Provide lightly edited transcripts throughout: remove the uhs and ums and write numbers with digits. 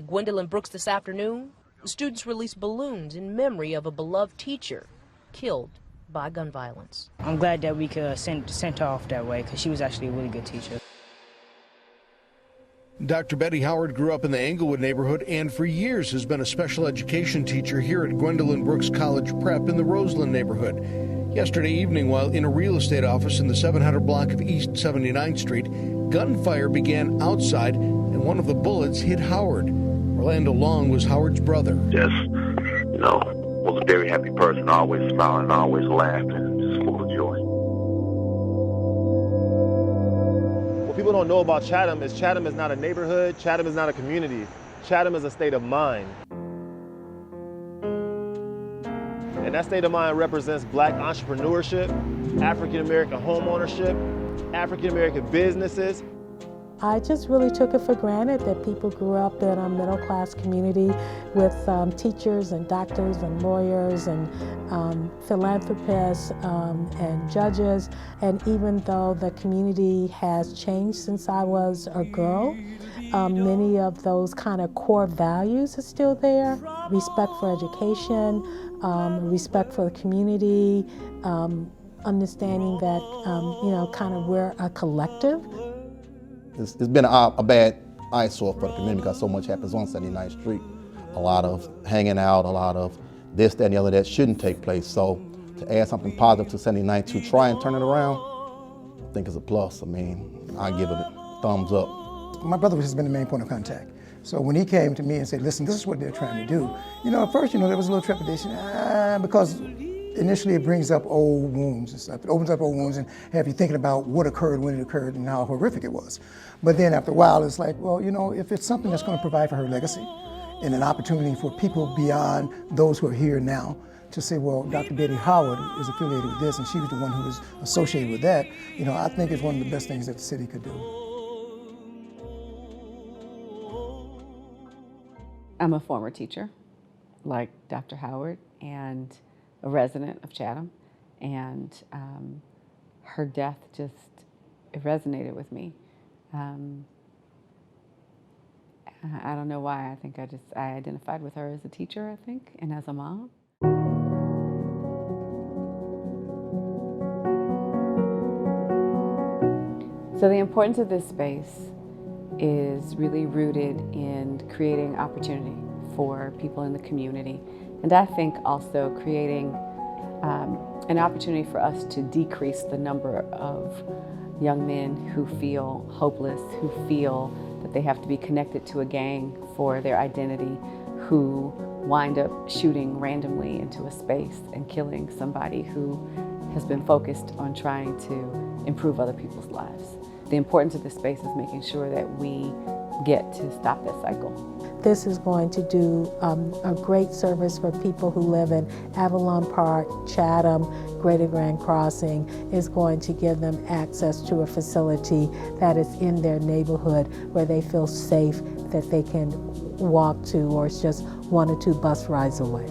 Gwendolyn Brooks this afternoon, students released balloons in memory of a beloved teacher killed by gun violence. I'm glad that we could send her off that way because she was actually a really good teacher. Dr. Betty Howard grew up in the Englewood neighborhood and for years has been a special education teacher here at Gwendolyn Brooks College Prep in the Roseland neighborhood. Yesterday evening, while in a real estate office in the 700 block of East 79th Street, gunfire began outside and one of the bullets hit Howard. Orlando Long was Howard's brother. Just, was a very happy person, always smiling, always laughing, just full of joy. What people don't know about Chatham is not a neighborhood, Chatham is not a community. Chatham is a state of mind. And that state of mind represents Black entrepreneurship, African-American home ownership, African-American businesses. I just really took it for granted that people grew up in a middle-class community with teachers and doctors and lawyers and philanthropists and judges. And even though the community has changed since I was a girl, many of those kind of core values are still there. Respect for education, respect for the community, understanding that, kind of we're a collective. It's been a bad eyesore for the community because so much happens on 79th Street. A lot of hanging out, a lot of this, that, and the other that shouldn't take place. So to add something positive to 79th to try and turn it around, I think is a plus. I mean, I give it a thumbs up. My brother has been the main point of contact. So when he came to me and said, listen, this is what they're trying to do, at first, there was a little trepidation because initially it brings up old wounds and stuff. It opens up old wounds and have you thinking about what occurred, when it occurred, and how horrific it was. But then after a while, it's like, well, if it's something that's going to provide for her legacy and an opportunity for people beyond those who are here now to say, well, Dr. Betty Howard is affiliated with this and she was the one who was associated with that, I think it's one of the best things that the city could do. I'm a former teacher, like Dr. Howard, and a resident of Chatham, and her death it resonated with me. I don't know why. I think I identified with her as a teacher, I think, and as a mom. So the importance of this space is really rooted in creating opportunity for people in the community. And I think also creating an opportunity for us to decrease the number of young men who feel hopeless, who feel that they have to be connected to a gang for their identity, who wind up shooting randomly into a space and killing somebody who has been focused on trying to improve other people's lives. The importance of this space is making sure that we get to stop that cycle. This is going to do a great service for people who live in Avalon Park, Chatham, Greater Grand Crossing. Is going to give them access to a facility that is in their neighborhood where they feel safe, that they can walk to, or it's just 1 or 2 bus rides away.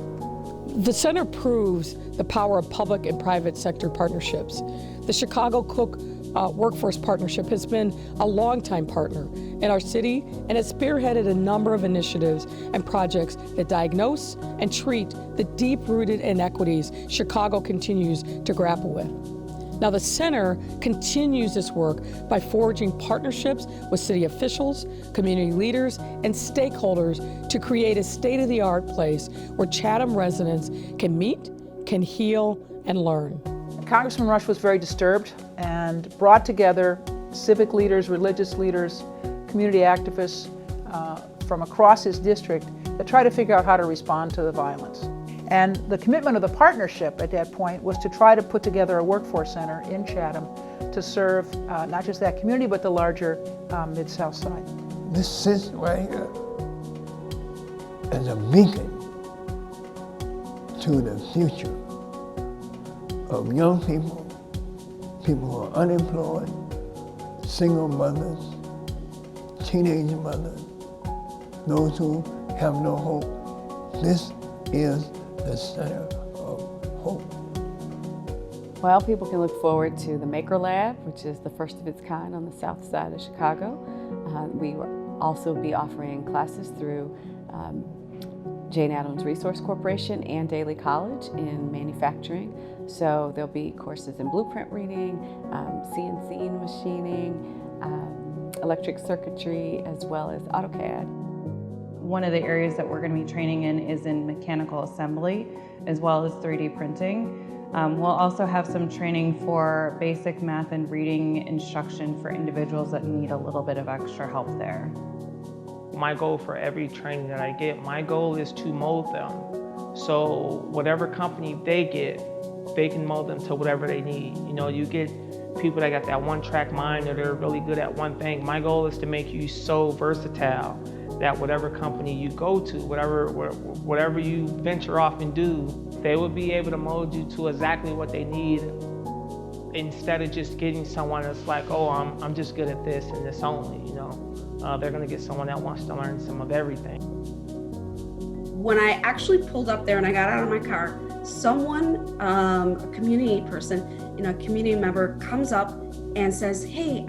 The center proves the power of public and private sector partnerships. The Chicago Cook Workforce Partnership has been a longtime partner in our city and has spearheaded a number of initiatives and projects that diagnose and treat the deep-rooted inequities Chicago continues to grapple with. Now, the center continues this work by forging partnerships with city officials, community leaders, and stakeholders to create a state-of-the-art place where Chatham residents can meet, can heal, and learn. Congressman Rush was very disturbed and brought together civic leaders, religious leaders, community activists from across his district to try to figure out how to respond to the violence. And the commitment of the partnership at that point was to try to put together a workforce center in Chatham to serve not just that community, but the larger Mid-South side. This sits right here as a beacon to the future of young people, people who are unemployed, single mothers, teenage mothers, those who have no hope. This is the center of hope. Well, people can look forward to the Maker Lab, which is the first of its kind on the south side of Chicago. We were also be offering classes through Jane Addams Resource Corporation and Daly College in manufacturing. So there'll be courses in blueprint reading, CNC machining, electric circuitry, as well as AutoCAD. One of the areas that we're going to be training in is in mechanical assembly, as well as 3D printing. We'll also have some training for basic math and reading instruction for individuals that need a little bit of extra help there. My goal for every training that I get, my goal is to mold them. So whatever company they get, they can mold them to whatever they need. You know, you get people that got that one-track mind or they're really good at one thing. My goal is to make you so versatile that whatever company you go to, whatever you venture off and do, they will be able to mold you to exactly what they need, instead of just getting someone that's like, oh, I'm just good at this and this only, you know. They're gonna get someone that wants to learn some of everything. When I actually pulled up there and I got out of my car, someone, a community person, you know, a community member comes up and says, hey,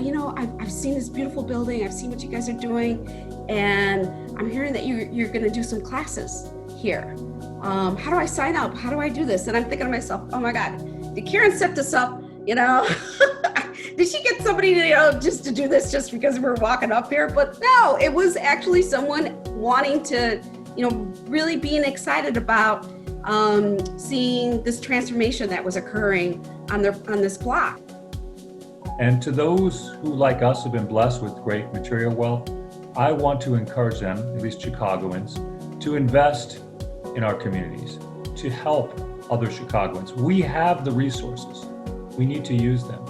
you know, I've seen this beautiful building, I've seen what you guys are doing, and I'm hearing that you're gonna do some classes here. How do I sign up? How do I do this? And I'm thinking to myself, oh my God, did Karin set this up, you know? Did she get somebody, you know, just to do this just because we're walking up here? But no, it was actually someone wanting to, you know, really being excited about seeing this transformation that was occurring on this block. And to those who, like us, have been blessed with great material wealth, I want to encourage them, at least Chicagoans, to invest in our communities, to help other Chicagoans. We have the resources. We need to use them.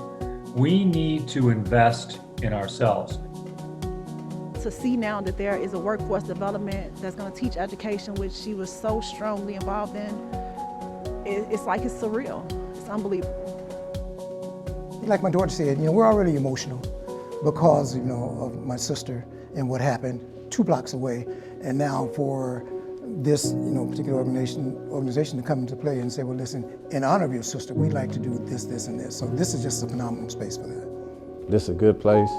We need to invest in ourselves. To see now that there is a workforce development that's going to teach education, which she was so strongly involved in, it's like it's surreal. It's unbelievable. Like my daughter said, you know, we're already emotional because, you know, of my sister and what happened 2 blocks away. And now for this, you know, particular organization to come into play and say, well, listen, in honor of your sister, we'd like to do this, this, and this. So this is just a phenomenal space for that. This is a good place,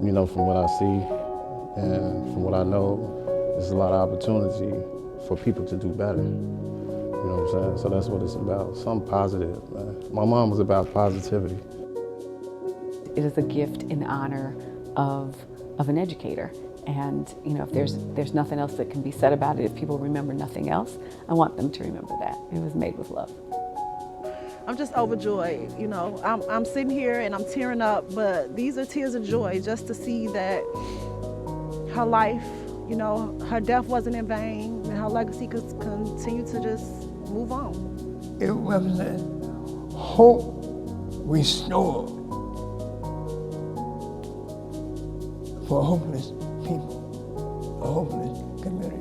you know, from what I see and from what I know, there's a lot of opportunity for people to do better. You know what I'm saying? So that's what it's about, something positive, man. My mom was about positivity. It is a gift in honor of an educator. And you know, if there's nothing else that can be said about it, if people remember nothing else, I want them to remember that. It was made with love. I'm just overjoyed, you know. I'm sitting here and I'm tearing up, but these are tears of joy just to see that her life, you know, her death wasn't in vain, and her legacy could continue to just move on. It represents hope restored for hopeless people, a hopeless community.